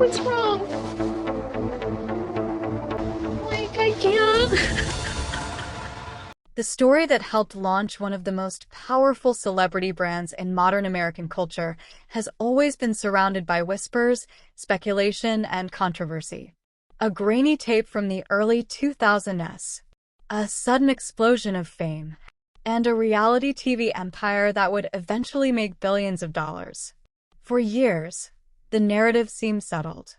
What's wrong? Like, I can't. The story that helped launch one of the most powerful celebrity brands in modern American culture has always been surrounded by whispers, speculation, and controversy. A grainy tape from the early 2000s, a sudden explosion of fame, and a reality TV empire that would eventually make billions of dollars. For years, the narrative seemed settled.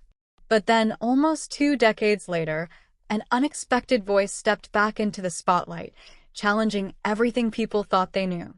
But then, almost 2 decades later, an unexpected voice stepped back into the spotlight, challenging everything people thought they knew.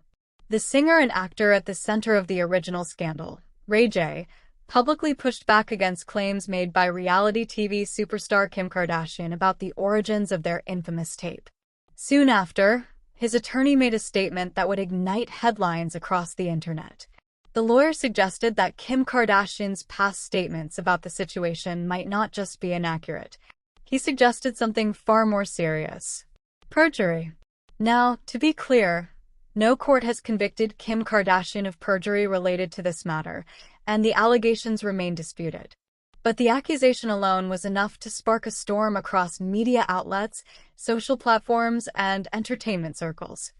The singer and actor at the center of the original scandal, Ray J, publicly pushed back against claims made by reality TV superstar Kim Kardashian about the origins of their infamous tape. Soon after, his attorney made a statement that would ignite headlines across the internet. The lawyer suggested that Kim Kardashian's past statements about the situation might not just be inaccurate. He suggested something far more serious: perjury. Now, to be clear, no court has convicted Kim Kardashian of perjury related to this matter, and the allegations remain disputed. But the accusation alone was enough to spark a storm across media outlets, social platforms, and entertainment circles.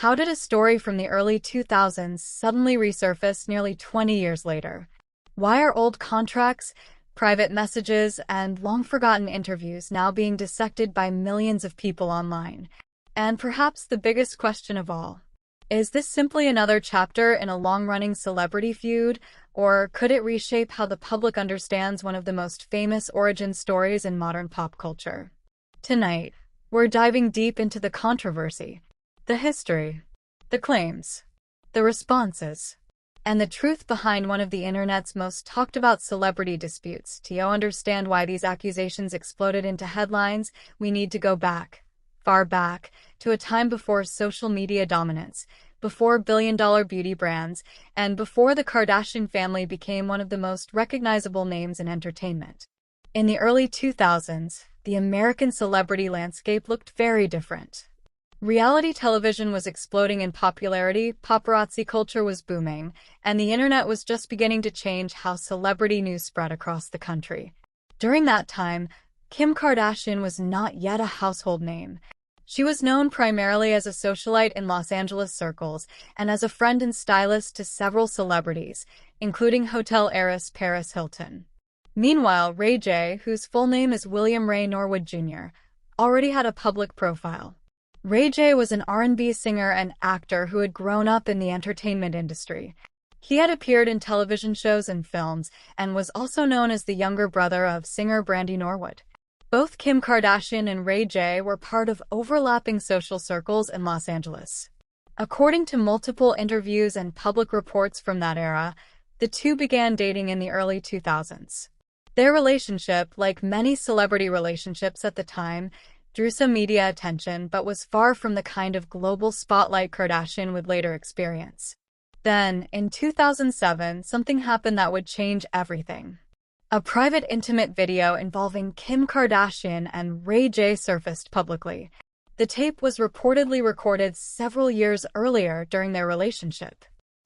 How did a story from the early 2000s suddenly resurface nearly 20 years later? Why are old contracts, private messages, and long-forgotten interviews now being dissected by millions of people online? And perhaps the biggest question of all, is this simply another chapter in a long-running celebrity feud, or could it reshape how the public understands one of the most famous origin stories in modern pop culture? Tonight, we're diving deep into the controversy, the history, the claims, the responses, and the truth behind one of the internet's most talked-about celebrity disputes. To understand why these accusations exploded into headlines, we need to go back, far back, to a time before social media dominance, before billion-dollar beauty brands, and before the Kardashian family became one of the most recognizable names in entertainment. In the early 2000s, the American celebrity landscape looked very different. Reality television was exploding in popularity, paparazzi culture was booming, and the internet was just beginning to change how celebrity news spread across the country. During that time, Kim Kardashian was not yet a household name. She was known primarily as a socialite in Los Angeles circles and as a friend and stylist to several celebrities, including hotel heiress Paris Hilton. Meanwhile, Ray J, whose full name is William Ray Norwood Jr., already had a public profile. Ray J was an R&B singer and actor who had grown up in the entertainment industry. He had appeared in television shows and films and was also known as the younger brother of singer Brandy Norwood. Both Kim Kardashian and Ray J were part of overlapping social circles in Los Angeles. According to multiple interviews and public reports from that era, the two began dating in the early 2000s. Their relationship, like many celebrity relationships at the time, drew some media attention but was far from the kind of global spotlight Kardashian would later experience. Then, in 2007, something happened that would change everything. A private intimate video involving Kim Kardashian and Ray J surfaced publicly. The tape was reportedly recorded several years earlier during their relationship.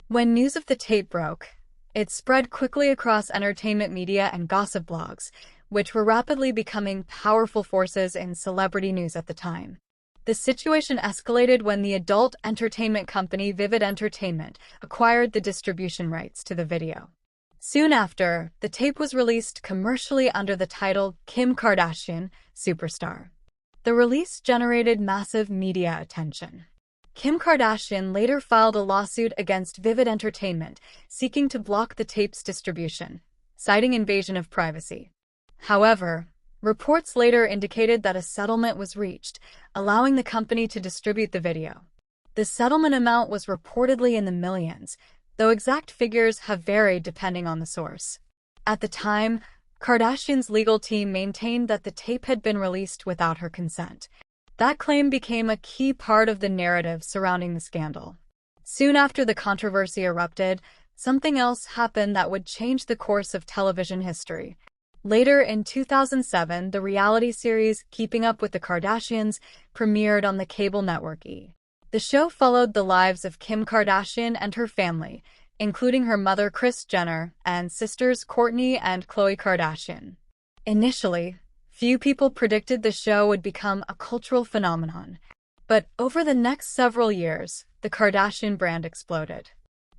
When news of the tape broke, it spread quickly across entertainment media and gossip blogs, which were rapidly becoming powerful forces in celebrity news at the time. The situation escalated when the adult entertainment company Vivid Entertainment acquired the distribution rights to the video. Soon after, the tape was released commercially under the title Kim Kardashian, Superstar. The release generated massive media attention. Kim Kardashian later filed a lawsuit against Vivid Entertainment, seeking to block the tape's distribution, citing invasion of privacy. However, reports later indicated that a settlement was reached, allowing the company to distribute the video. The settlement amount was reportedly in the millions, though exact figures have varied depending on the source. At the time, Kardashian's legal team maintained that the tape had been released without her consent. That claim became a key part of the narrative surrounding the scandal. Soon after the controversy erupted, something else happened that would change the course of television history. Later in 2007, the reality series Keeping Up with the Kardashians premiered on the cable network E! The show followed the lives of Kim Kardashian and her family, including her mother Kris Jenner and sisters Kourtney and Khloe Kardashian. Initially, few people predicted the show would become a cultural phenomenon, but over the next several years, the Kardashian brand exploded.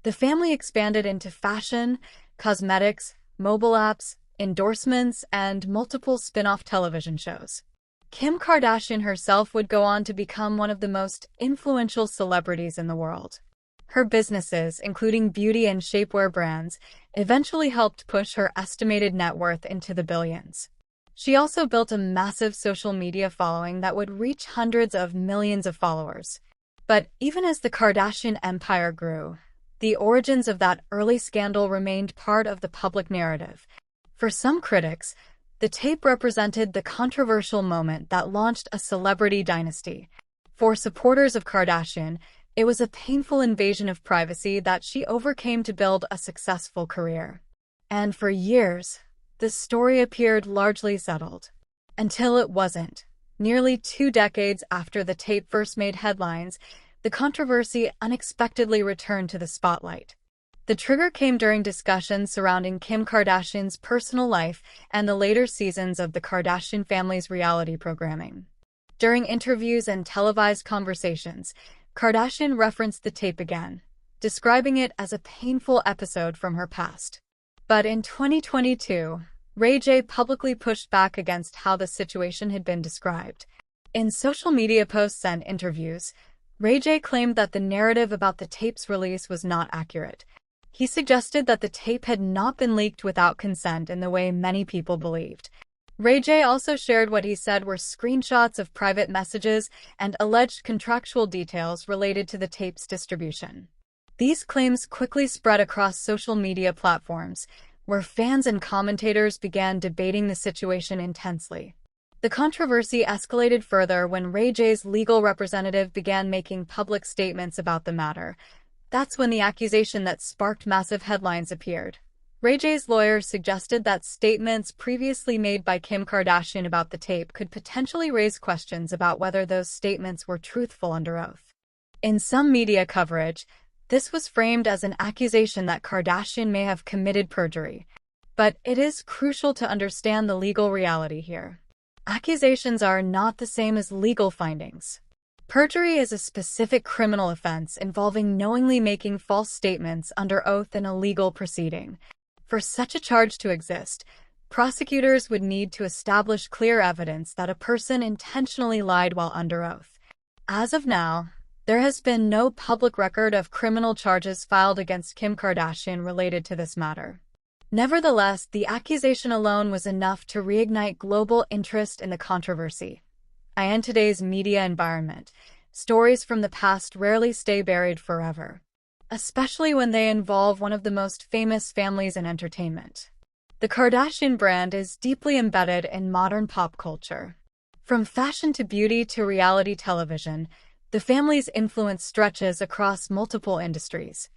The family expanded into fashion, cosmetics, mobile apps, endorsements, and multiple spin-off television shows. Kim Kardashian herself would go on to become one of the most influential celebrities in the world. Her businesses, including beauty and shapewear brands, eventually helped push her estimated net worth into the billions. She also built a massive social media following that would reach hundreds of millions of followers. But even as the Kardashian empire grew, the origins of that early scandal remained part of the public narrative. For some critics, the tape represented the controversial moment that launched a celebrity dynasty. For supporters of Kardashian, it was a painful invasion of privacy that she overcame to build a successful career. And for years, the story appeared largely settled. Until it wasn't. Nearly 2 decades after the tape first made headlines, the controversy unexpectedly returned to the spotlight. The trigger came during discussions surrounding Kim Kardashian's personal life and the later seasons of the Kardashian family's reality programming. During interviews and televised conversations, Kardashian referenced the tape again, describing it as a painful episode from her past. But in 2022, Ray J publicly pushed back against how the situation had been described. In social media posts and interviews, Ray J claimed that the narrative about the tape's release was not accurate. He suggested that the tape had not been leaked without consent in the way many people believed. Ray J also shared what he said were screenshots of private messages and alleged contractual details related to the tape's distribution. These claims quickly spread across social media platforms, where fans and commentators began debating the situation intensely. The controversy escalated further when Ray J's legal representative began making public statements about the matter. That's when the accusation that sparked massive headlines appeared. Ray J's lawyers suggested that statements previously made by Kim Kardashian about the tape could potentially raise questions about whether those statements were truthful under oath. In some media coverage, this was framed as an accusation that Kardashian may have committed perjury. But it is crucial to understand the legal reality here. Accusations are not the same as legal findings. Perjury is a specific criminal offense involving knowingly making false statements under oath in a legal proceeding. For such a charge to exist, prosecutors would need to establish clear evidence that a person intentionally lied while under oath. As of now, there has been no public record of criminal charges filed against Kim Kardashian related to this matter. Nevertheless, the accusation alone was enough to reignite global interest in the controversy. In today's media environment, stories from the past rarely stay buried forever, especially when they involve one of the most famous families in entertainment. The Kardashian brand is deeply embedded in modern pop culture. From fashion to beauty to reality television, the family's influence stretches across multiple industries.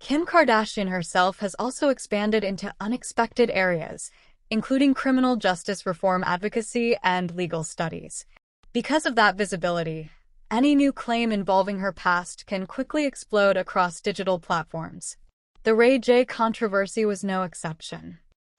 Kim Kardashian herself has also expanded into unexpected areas, including criminal justice reform advocacy and legal studies. Because of that visibility, any new claim involving her past can quickly explode across digital platforms. The Ray J controversy was no exception.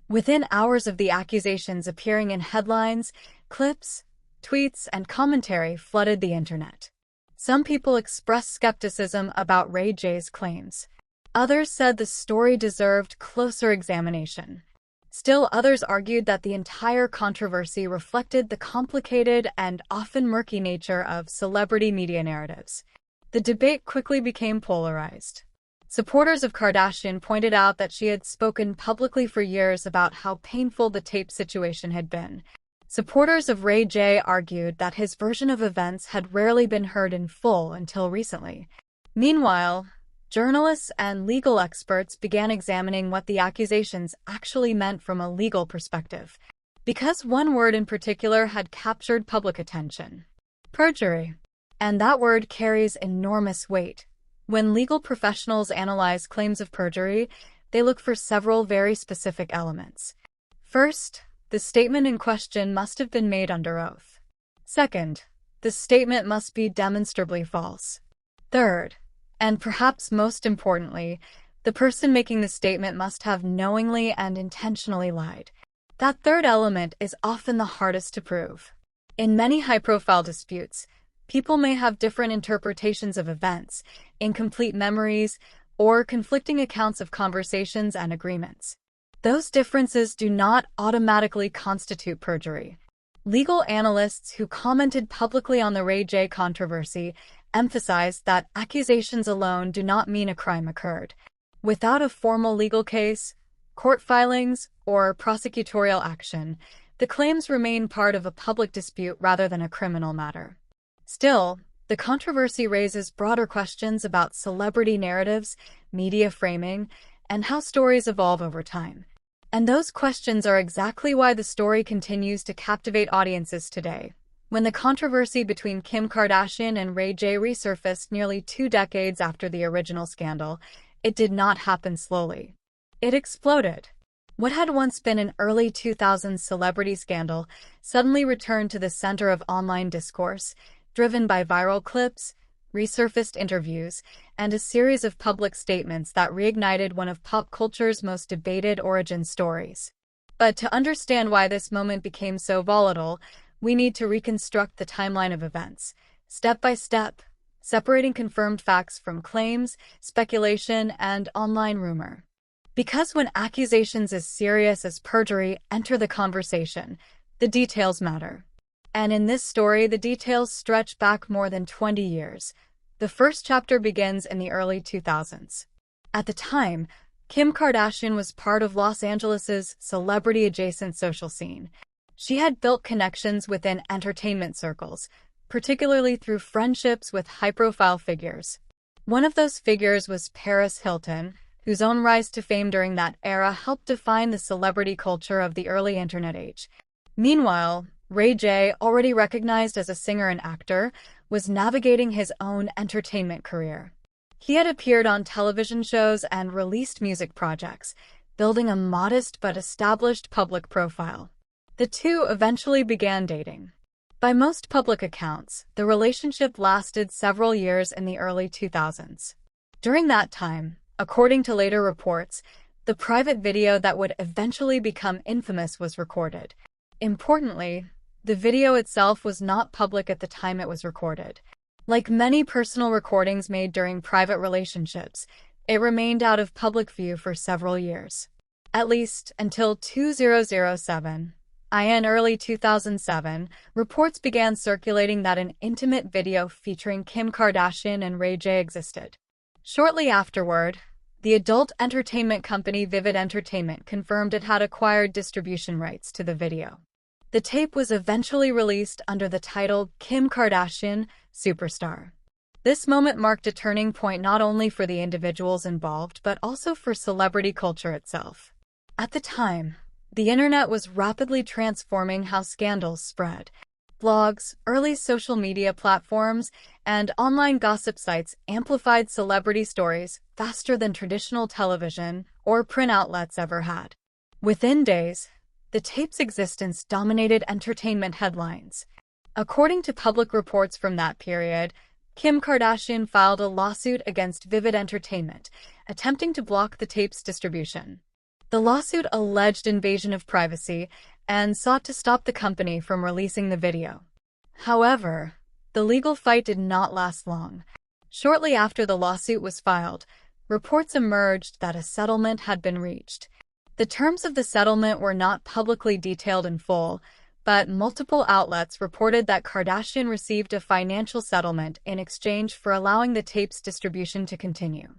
Within hours of the accusations appearing in headlines, clips, tweets, and commentary flooded the internet. Some people expressed skepticism about Ray J's claims. Others said the story deserved closer examination. Still, others argued that the entire controversy reflected the complicated and often murky nature of celebrity media narratives. The debate quickly became polarized. Supporters of Kardashian pointed out that she had spoken publicly for years about how painful the tape situation had been. Supporters of Ray J argued that his version of events had rarely been heard in full until recently. Meanwhile, journalists and legal experts began examining what the accusations actually meant from a legal perspective, because one word in particular had captured public attention: perjury. And that word carries enormous weight. When legal professionals analyze claims of perjury, they look for several very specific elements. First, the statement in question must have been made under oath. Second, the statement must be demonstrably false. Third, and perhaps most importantly, The person making the statement must have knowingly and intentionally lied. That third element is often the hardest to prove. In many high-profile disputes, people may have different interpretations of events, incomplete memories, or conflicting accounts of conversations and agreements. Those differences do not automatically constitute perjury. Legal analysts who commented publicly on the Ray J controversy emphasized that accusations alone do not mean a crime occurred. Without a formal legal case, court filings, or prosecutorial action, the claims remain part of a public dispute rather than a criminal matter. Still, the controversy raises broader questions about celebrity narratives, media framing, and how stories evolve over time. And those questions are exactly why the story continues to captivate audiences today. When the controversy between Kim Kardashian and Ray J resurfaced nearly 2 decades after the original scandal, it did not happen slowly. It exploded. What had once been an early 2000s celebrity scandal suddenly returned to the center of online discourse, driven by viral clips, resurfaced interviews, and a series of public statements that reignited one of pop culture's most debated origin stories. But to understand why this moment became so volatile, we need to reconstruct the timeline of events, step by step, separating confirmed facts from claims, speculation, and online rumor. Because when accusations as serious as perjury enter the conversation, the details matter. And in this story, the details stretch back more than 20 years. The first chapter begins in the early 2000s. At the time, Kim Kardashian was part of Los Angeles' celebrity-adjacent social scene. She had built connections within entertainment circles, particularly through friendships with high-profile figures. One of those figures was Paris Hilton, whose own rise to fame during that era helped define the celebrity culture of the early internet age. Meanwhile, Ray J, already recognized as a singer and actor, was navigating his own entertainment career. He had appeared on television shows and released music projects, building a modest but established public profile. The two eventually began dating. By most public accounts, the relationship lasted several years in the early 2000s. During that time, according to later reports, the private video that would eventually become infamous was recorded. Importantly, the video itself was not public at the time it was recorded. Like many personal recordings made during private relationships, it remained out of public view for several years. At least until 2007. In early 2007, reports began circulating that an intimate video featuring Kim Kardashian and Ray J existed. Shortly afterward, the adult entertainment company Vivid Entertainment confirmed it had acquired distribution rights to the video. The tape was eventually released under the title Kim Kardashian, Superstar. This moment marked a turning point not only for the individuals involved but also for celebrity culture itself. At the time, the internet was rapidly transforming how scandals spread. Blogs, early social media platforms, and online gossip sites amplified celebrity stories faster than traditional television or print outlets ever had. Within days, the tape's existence dominated entertainment headlines. According to public reports from that period, Kim Kardashian filed a lawsuit against Vivid Entertainment, attempting to block the tape's distribution. The lawsuit alleged invasion of privacy and sought to stop the company from releasing the video. However, the legal fight did not last long. Shortly after the lawsuit was filed, reports emerged that a settlement had been reached. The terms of the settlement were not publicly detailed in full, but multiple outlets reported that Kardashian received a financial settlement in exchange for allowing the tape's distribution to continue.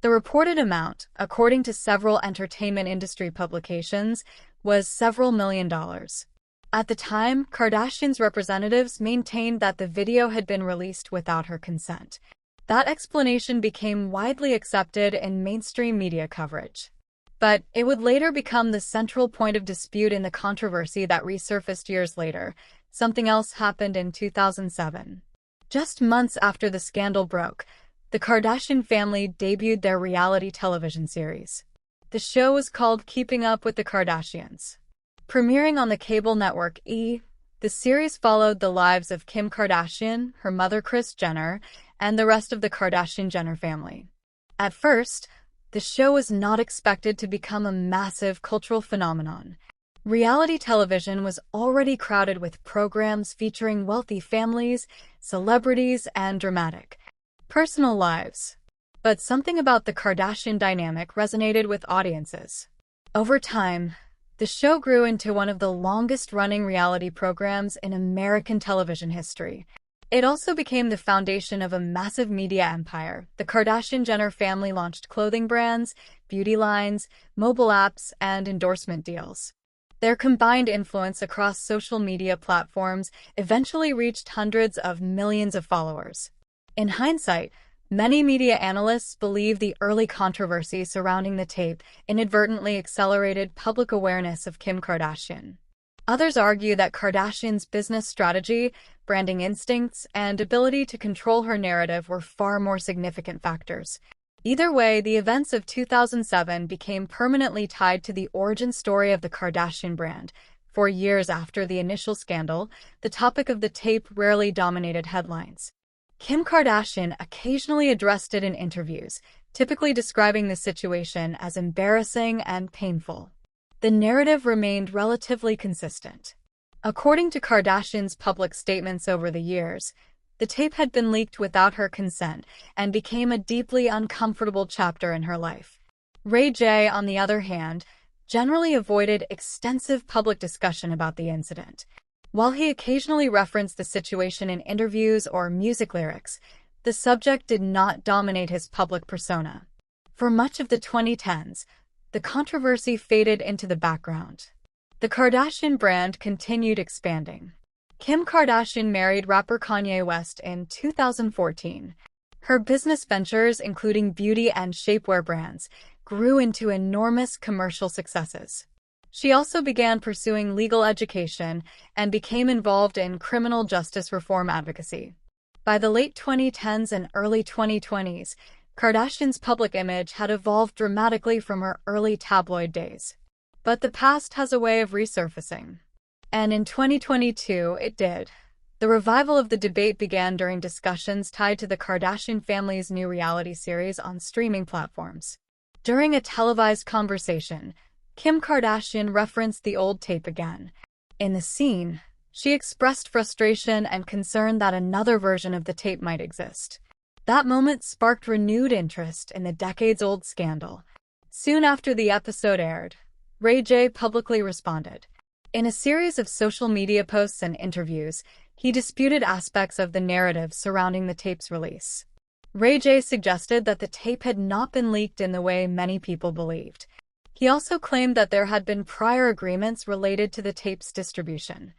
The reported amount, according to several entertainment industry publications, was several $1,000,000. At the time, Kardashian's representatives maintained that the video had been released without her consent. That explanation became widely accepted in mainstream media coverage. But it would later become the central point of dispute in the controversy that resurfaced years later. Something else happened in 2007. Just months after the scandal broke, the Kardashian family debuted their reality television series. The show was called Keeping Up with the Kardashians. Premiering on the cable network E!, the series followed the lives of Kim Kardashian, her mother Kris Jenner, and the rest of the Kardashian-Jenner family. At first, the the show was not expected to become a massive cultural phenomenon. Reality television was already crowded with programs featuring wealthy families, celebrities, and dramatic personal lives. But something about the Kardashian dynamic resonated with audiences. Over time, the show grew into one of the longest-running reality programs in American television history. It also became the foundation of a massive media empire. The Kardashian-Jenner family launched clothing brands, beauty lines, mobile apps, and endorsement deals. Their combined influence across social media platforms eventually reached hundreds of millions of followers. In hindsight, many media analysts believe the early controversy surrounding the tape inadvertently accelerated public awareness of Kim Kardashian. Others argue that Kardashian's business strategy, branding instincts, and ability to control her narrative were far more significant factors. Either way, the events of 2007 became permanently tied to the origin story of the Kardashian brand. For years after the initial scandal, the topic of the tape rarely dominated headlines. Kim Kardashian occasionally addressed it in interviews, typically describing the situation as embarrassing and painful. The narrative remained relatively consistent. According to Kardashian's public statements over the years, the tape had been leaked without her consent and became a deeply uncomfortable chapter in her life. Ray J, on the other hand, generally avoided extensive public discussion about the incident. While he occasionally referenced the situation in interviews or music lyrics, the subject did not dominate his public persona. For much of the 2010s, the controversy faded into the background. The Kardashian brand continued expanding. Kim Kardashian married rapper Kanye West in 2014. Her business ventures, including beauty and shapewear brands, grew into enormous commercial successes. She also began pursuing legal education and became involved in criminal justice reform advocacy. By the late 2010s and early 2020s, Kardashian's public image had evolved dramatically from her early tabloid days. But the past has a way of resurfacing. And in 2022, it did. The revival of the debate began during discussions tied to the Kardashian family's new reality series on streaming platforms. During a televised conversation, Kim Kardashian referenced the old tape again. In the scene, she expressed frustration and concern that another version of the tape might exist. That moment sparked renewed interest in the decades-old scandal. Soon after the episode aired, Ray J publicly responded. In a series of social media posts and interviews, he disputed aspects of the narrative surrounding the tape's release. Ray J suggested that the tape had not been leaked in the way many people believed. He also claimed that there had been prior agreements related to the tape's distribution.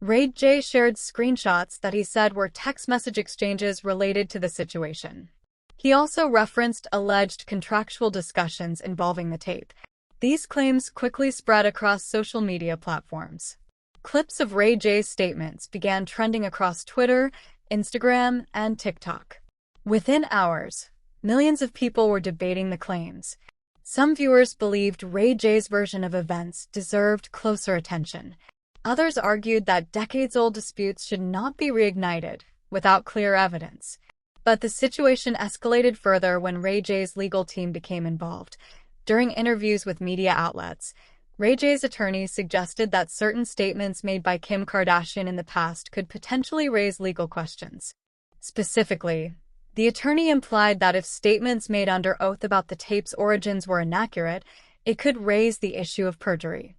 Ray J shared screenshots that he said were text message exchanges related to the situation. He also referenced alleged contractual discussions involving the tape. These claims quickly spread across social media platforms. Clips of Ray J's statements began trending across Twitter, Instagram, and TikTok. Within hours, millions of people were debating the claims. Some viewers believed Ray J's version of events deserved closer attention. Others argued that decades-old disputes should not be reignited without clear evidence. But the situation escalated further when Ray J's legal team became involved. During interviews with media outlets, Ray J's attorneys suggested that certain statements made by Kim Kardashian in the past could potentially raise legal questions. Specifically, the attorney implied that if statements made under oath about the tape's origins were inaccurate, it could raise the issue of perjury.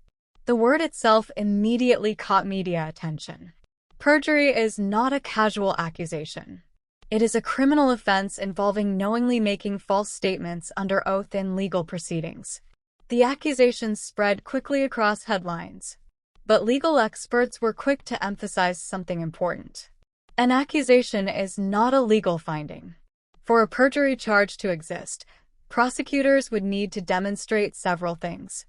The word itself immediately caught media attention. Perjury is not a casual accusation. It is a criminal offense involving knowingly making false statements under oath in legal proceedings. The accusations spread quickly across headlines. But legal experts were quick to emphasize something important. An accusation is not a legal finding. For a perjury charge to exist, prosecutors would need to demonstrate several things.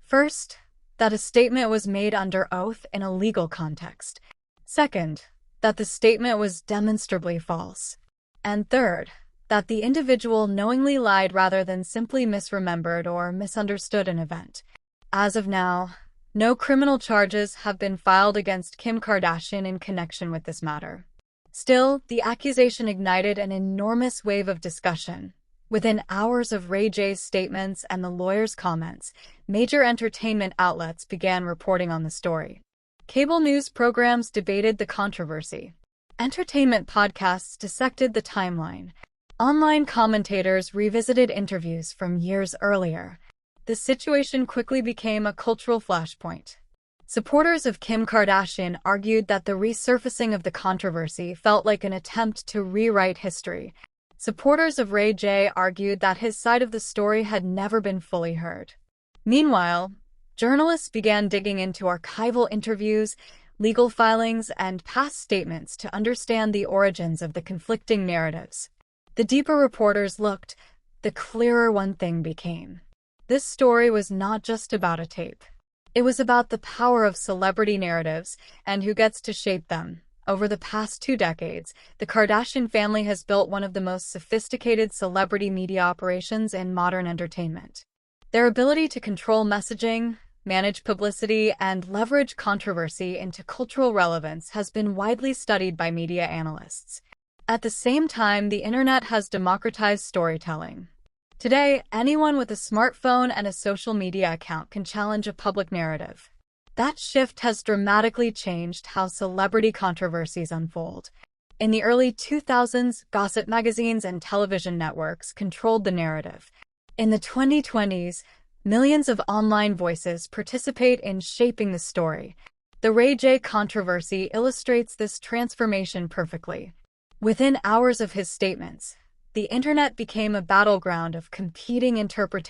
First, that a statement was made under oath in a legal context. Second, that the statement was demonstrably false. And third, that the individual knowingly lied rather than simply misremembered or misunderstood an event. As of now, no criminal charges have been filed against Kim Kardashian in connection with this matter. Still, the accusation ignited an enormous wave of discussion. Within hours of Ray J's statements and the lawyer's comments, major entertainment outlets began reporting on the story. Cable news programs debated the controversy. Entertainment podcasts dissected the timeline. Online commentators revisited interviews from years earlier. The situation quickly became a cultural flashpoint. Supporters of Kim Kardashian argued that the resurfacing of the controversy felt like an attempt to rewrite history. Supporters of Ray J argued that his side of the story had never been fully heard. Meanwhile, journalists began digging into archival interviews, legal filings, and past statements to understand the origins of the conflicting narratives. The deeper reporters looked, the clearer one thing became. This story was not just about a tape. It was about the power of celebrity narratives and who gets to shape them. Over the past 2 decades, the Kardashian family has built one of the most sophisticated celebrity media operations in modern entertainment. Their ability to control messaging, manage publicity, and leverage controversy into cultural relevance has been widely studied by media analysts. At the same time, the internet has democratized storytelling. Today, anyone with a smartphone and a social media account can challenge a public narrative. That shift has dramatically changed how celebrity controversies unfold. In the early 2000s, gossip magazines and television networks controlled the narrative. In the 2020s, millions of online voices participate in shaping the story. The Ray J controversy illustrates this transformation perfectly. Within hours of his statements, the internet became a battleground of competing interpretations.